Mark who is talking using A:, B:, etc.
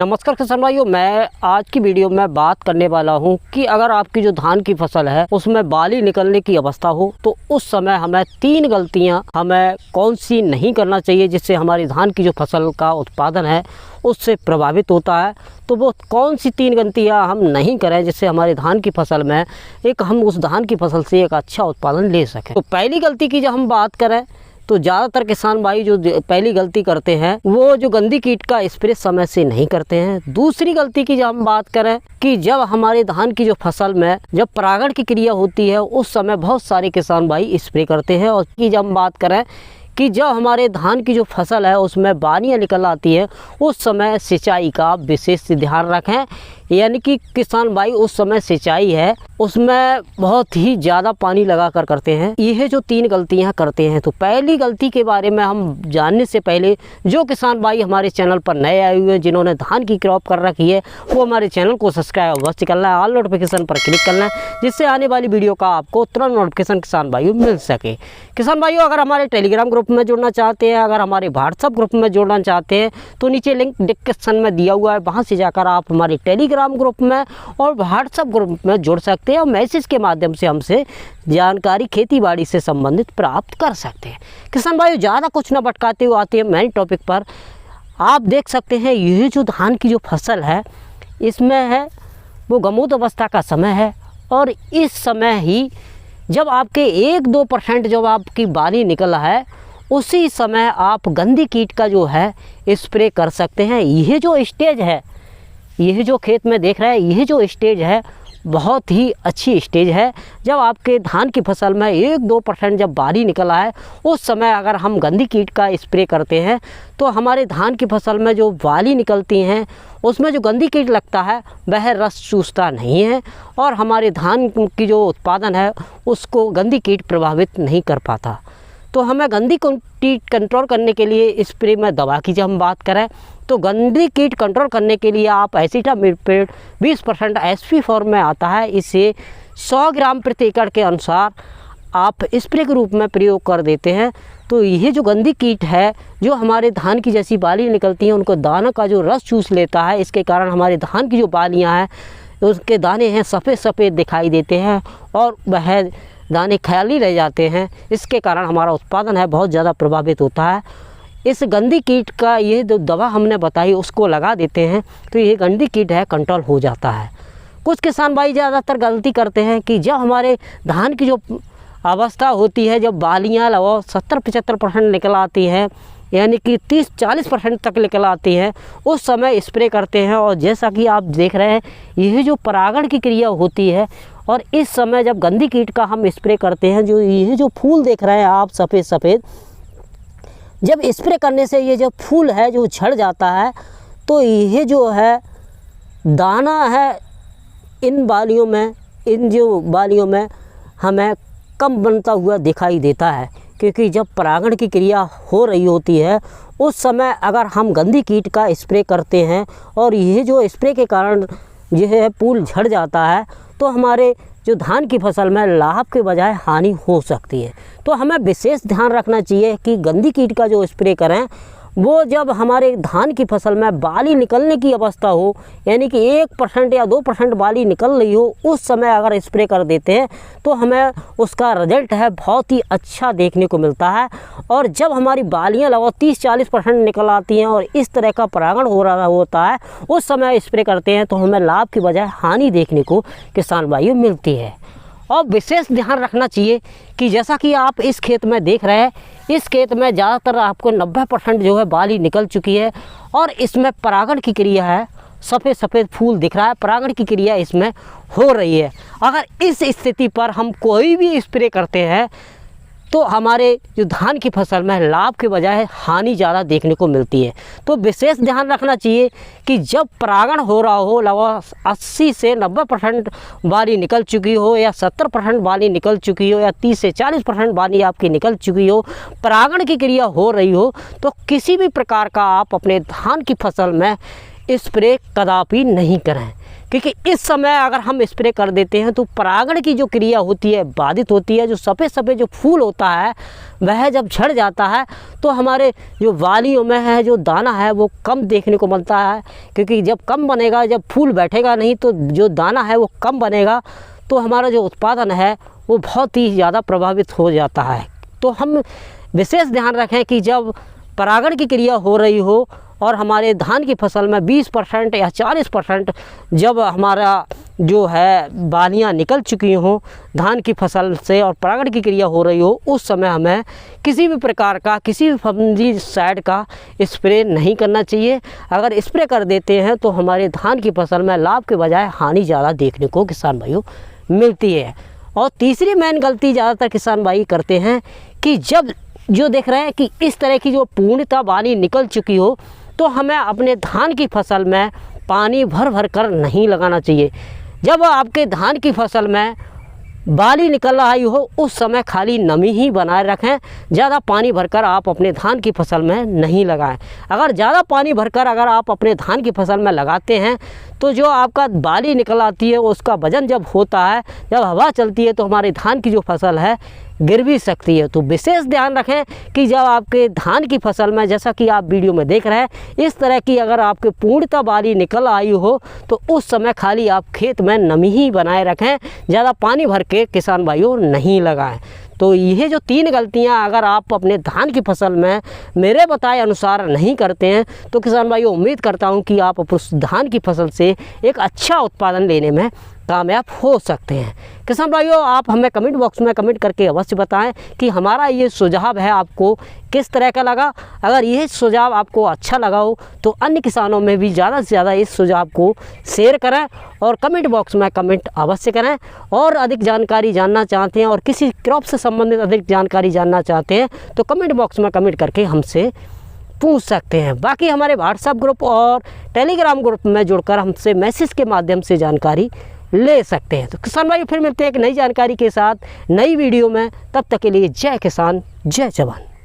A: नमस्कार किसान भाइयों, मैं आज की वीडियो में बात करने वाला हूं कि अगर आपकी जो धान की फसल है उसमें बाली निकलने की अवस्था हो तो उस समय हमें 3 गलतियां हमें कौन सी नहीं करना चाहिए जिससे हमारी धान की जो फसल का उत्पादन है उससे प्रभावित होता है। तो वो कौन सी 3 गलतियां हम नहीं करें जिससे हमारे धान की फसल में हम उस धान की फसल से एक अच्छा उत्पादन ले सकें। तो पहली गलती की जब हम बात करें तो ज़्यादातर किसान भाई जो पहली गलती करते हैं वो जो गंदी कीट का स्प्रे समय से नहीं करते हैं। दूसरी गलती की जब हम बात करें कि जब हमारे धान की जो फसल में जब परागण की क्रिया होती है उस समय बहुत सारे किसान भाई स्प्रे करते हैं। और की जब हम बात करें कि जब हमारे धान की जो फसल है उसमें बालियाँ निकल आती है उस समय सिंचाई का विशेष ध्यान रखें। यानी कि किसान भाई उस समय सिंचाई है उसमें बहुत ही ज़्यादा पानी लगा कर करते हैं। यह जो 3 गलतियां करते हैं। तो पहली गलती के बारे में हम जानने से पहले जो किसान भाई हमारे चैनल पर नए आए हुए हैं जिन्होंने धान की क्रॉप कर रखी है वो हमारे चैनल को सब्सक्राइब अवश्य करना है, ऑल नोटिफिकेशन पर क्लिक करना है जिससे आने वाली वीडियो का आपको तुरंत नोटिफिकेशन किसान भाइयों मिल सके। किसान भाइयों, अगर हमारे टेलीग्राम ग्रुप में जुड़ना चाहते हैं, अगर हमारे व्हाट्सअप ग्रुप में जुड़ना चाहते हैं तो नीचे लिंक डिस्क्रिप्शन में दिया हुआ है, वहाँ से जाकर आप हमारे टेलीग्राम ग्रुप में और व्हाट्सएप ग्रुप में जुड़ सकते हैं और मैसेज के माध्यम से हमसे जानकारी खेतीबाड़ी से संबंधित प्राप्त कर सकते हैं। किसान भाइयों, ज़्यादा कुछ ना भटकाते हुए आते हैं मेन टॉपिक पर। आप देख सकते हैं यह जो धान की जो फसल है इसमें है वो गमोद अवस्था का समय है और इस समय ही जब आपके 1-2% जब आपकी बाली निकला है उसी समय आप गंदी कीट का जो है स्प्रे कर सकते हैं। यह जो स्टेज है, यह जो खेत में देख रहे हैं, यह जो स्टेज है बहुत ही अच्छी स्टेज है। जब आपके धान की फसल में 1-2% जब बाली निकला है उस समय अगर हम गंदी कीट का स्प्रे करते हैं तो हमारे धान की फसल में जो बाली निकलती हैं उसमें जो गंदी कीट लगता है वह रस चूसता नहीं है और हमारे धान की जो उत्पादन है उसको गंदी कीट प्रभावित नहीं कर पाता। तो हमें गंदी कीट कंट्रोल करने के लिए स्प्रे में दवा की जब हम बात करें तो गंदी कीट कंट्रोल करने के लिए आप एसिटामिप्रिड 20% एसपी फॉर्म में आता है, इसे 100 ग्राम प्रति एकड़ के अनुसार आप स्प्रे के रूप में प्रयोग कर देते हैं। तो यह जो गंदी कीट है जो हमारे धान की जैसी बाली निकलती हैं उनको दाना का जो रस चूस लेता है, इसके कारण हमारे धान की जो बालियाँ हैं उसके दाने हैं सफ़ेद सफ़ेद दिखाई देते हैं और वह दाने खाली रह जाते हैं। इसके कारण हमारा उत्पादन है बहुत ज़्यादा प्रभावित होता है। इस गंदी कीट का ये जो दवा हमने बताई उसको लगा देते हैं तो ये गंदी कीट है कंट्रोल हो जाता है। कुछ किसान भाई ज़्यादातर गलती करते हैं कि जब हमारे धान की जो अवस्था होती है जब बालियाँ लगभग 70-75% निकल आती हैं यानी कि 30-40% तक निकल आती हैं उस समय स्प्रे करते हैं। और जैसा कि आप देख रहे हैं यह जो परागण की क्रिया होती है और इस समय जब गंदी कीट का हम स्प्रे करते हैं जो यह जो फूल देख रहे हैं आप सफ़ेद सफ़ेद, जब स्प्रे करने से ये जो फूल है जो झड़ जाता है तो यह जो है दाना है इन जो बालियों में हमें कम बनता हुआ दिखाई देता है। क्योंकि जब परागण की क्रिया हो रही होती है उस समय अगर हम गंदी कीट का स्प्रे करते हैं और यह जो स्प्रे के कारण यह है फूल झड़ जाता है तो हमारे जो धान की फसल में लाभ के बजाय हानि हो सकती है। तो हमें विशेष ध्यान रखना चाहिए कि गंदी कीट का जो स्प्रे करें वो जब हमारे धान की फसल में बाली निकलने की अवस्था हो यानी कि 1% या 2% बाली निकल रही हो उस समय अगर स्प्रे कर देते हैं तो हमें उसका रिजल्ट है बहुत ही अच्छा देखने को मिलता है। और जब हमारी बालियाँ लगभग 30-40% निकल आती हैं और इस तरह का परागण हो रहा होता है उस समय स्प्रे करते हैं तो हमें लाभ की बजाय हानि देखने को किसान भाइयों मिलती है। और विशेष ध्यान रखना चाहिए कि जैसा कि आप इस खेत में देख रहे हैं इस खेत में ज़्यादातर आपको 90% जो है बाली निकल चुकी है और इसमें परागण की क्रिया है, सफ़ेद सफ़ेद फूल दिख रहा है, परागण की क्रिया इसमें हो रही है। अगर इस स्थिति पर हम कोई भी स्प्रे करते हैं तो हमारे जो धान की फसल में लाभ के बजाय हानि ज़्यादा देखने को मिलती है। तो विशेष ध्यान रखना चाहिए कि जब परागण हो रहा हो लगभग 80 से 90% बाली निकल चुकी हो या 70% बाली निकल चुकी हो या 30 से 40% बाली आपकी निकल चुकी हो, परागण की क्रिया हो रही हो तो किसी भी प्रकार का आप अपने धान की फसल में स्प्रे कदापि नहीं करें। क्योंकि इस समय अगर हम स्प्रे कर देते हैं तो परागण की जो क्रिया होती है बाधित होती है। जो सफ़ेद सफ़ेद जो फूल होता है वह जब झड़ जाता है तो हमारे जो वालियों में है जो दाना है वो कम देखने को मिलता है, क्योंकि जब कम बनेगा, जब फूल बैठेगा नहीं तो जो दाना है वो कम बनेगा, तो हमारा जो उत्पादन है वो बहुत ही ज़्यादा प्रभावित हो जाता है। तो हम विशेष ध्यान रखें कि जब परागण की क्रिया हो रही हो और हमारे धान की फसल में 20% या 40% जब हमारा जो है बालियाँ निकल चुकी हों धान की फसल से और परागण की क्रिया हो रही हो, उस समय हमें किसी भी प्रकार का, किसी भी फंजीसाइड का स्प्रे नहीं करना चाहिए। अगर स्प्रे कर देते हैं तो हमारे धान की फसल में लाभ के बजाय हानि ज़्यादा देखने को किसान भाइयों मिलती है। और तीसरी मेन गलती ज़्यादातर किसान भाई करते हैं कि जब जो देख रहे हैं कि इस तरह की जो पूर्णतः बाली निकल चुकी हो तो हमें अपने धान की फसल में पानी भर भर कर नहीं लगाना चाहिए। जब आपके धान की फसल में बाली निकल आई हो उस समय खाली नमी ही बनाए रखें, ज़्यादा पानी भरकर आप अपने धान की फसल में नहीं लगाएं। अगर ज़्यादा पानी भरकर अगर आप अपने धान की फसल में लगाते हैं तो जो आपका बाली निकल आती है उसका वजन जब होता है, जब हवा चलती है तो हमारे धान की जो फसल है गिर भी सकती है। तो विशेष ध्यान रखें कि जब आपके धान की फसल में, जैसा कि आप वीडियो में देख रहे हैं, इस तरह की अगर आपके पूर्णतः बाली निकल आई हो तो उस समय खाली आप खेत में नमी ही बनाए रखें, ज़्यादा पानी भर के किसान भाइयों नहीं लगाएं। तो यह जो 3 गलतियां अगर आप अपने धान की फसल में मेरे बताए अनुसार नहीं करते हैं तो किसान भाइयों उम्मीद करता हूं कि आप उस धान की फसल से एक अच्छा उत्पादन लेने में कामयाब हो सकते हैं। किसान भाइयों आप हमें कमेंट बॉक्स में कमेंट करके अवश्य बताएं कि हमारा ये सुझाव है आपको किस तरह का लगा। अगर यह सुझाव आपको अच्छा लगा हो तो अन्य किसानों में भी ज़्यादा से ज़्यादा इस सुझाव को शेयर करें और कमेंट बॉक्स में कमेंट अवश्य करें। और अधिक जानकारी जानना चाहते हैं और किसी क्रॉप से संबंधित अधिक जानकारी जानना चाहते हैं तो कमेंट बॉक्स में कमेंट करके हमसे पूछ सकते हैं। बाकी हमारे व्हाट्सएप ग्रुप और टेलीग्राम ग्रुप में जुड़कर हमसे मैसेज के माध्यम से जानकारी ले सकते हैं। तो किसान भाई फिर मिलते हैं एक नई जानकारी के साथ नई वीडियो में, तब तक के लिए जय किसान जय जवान।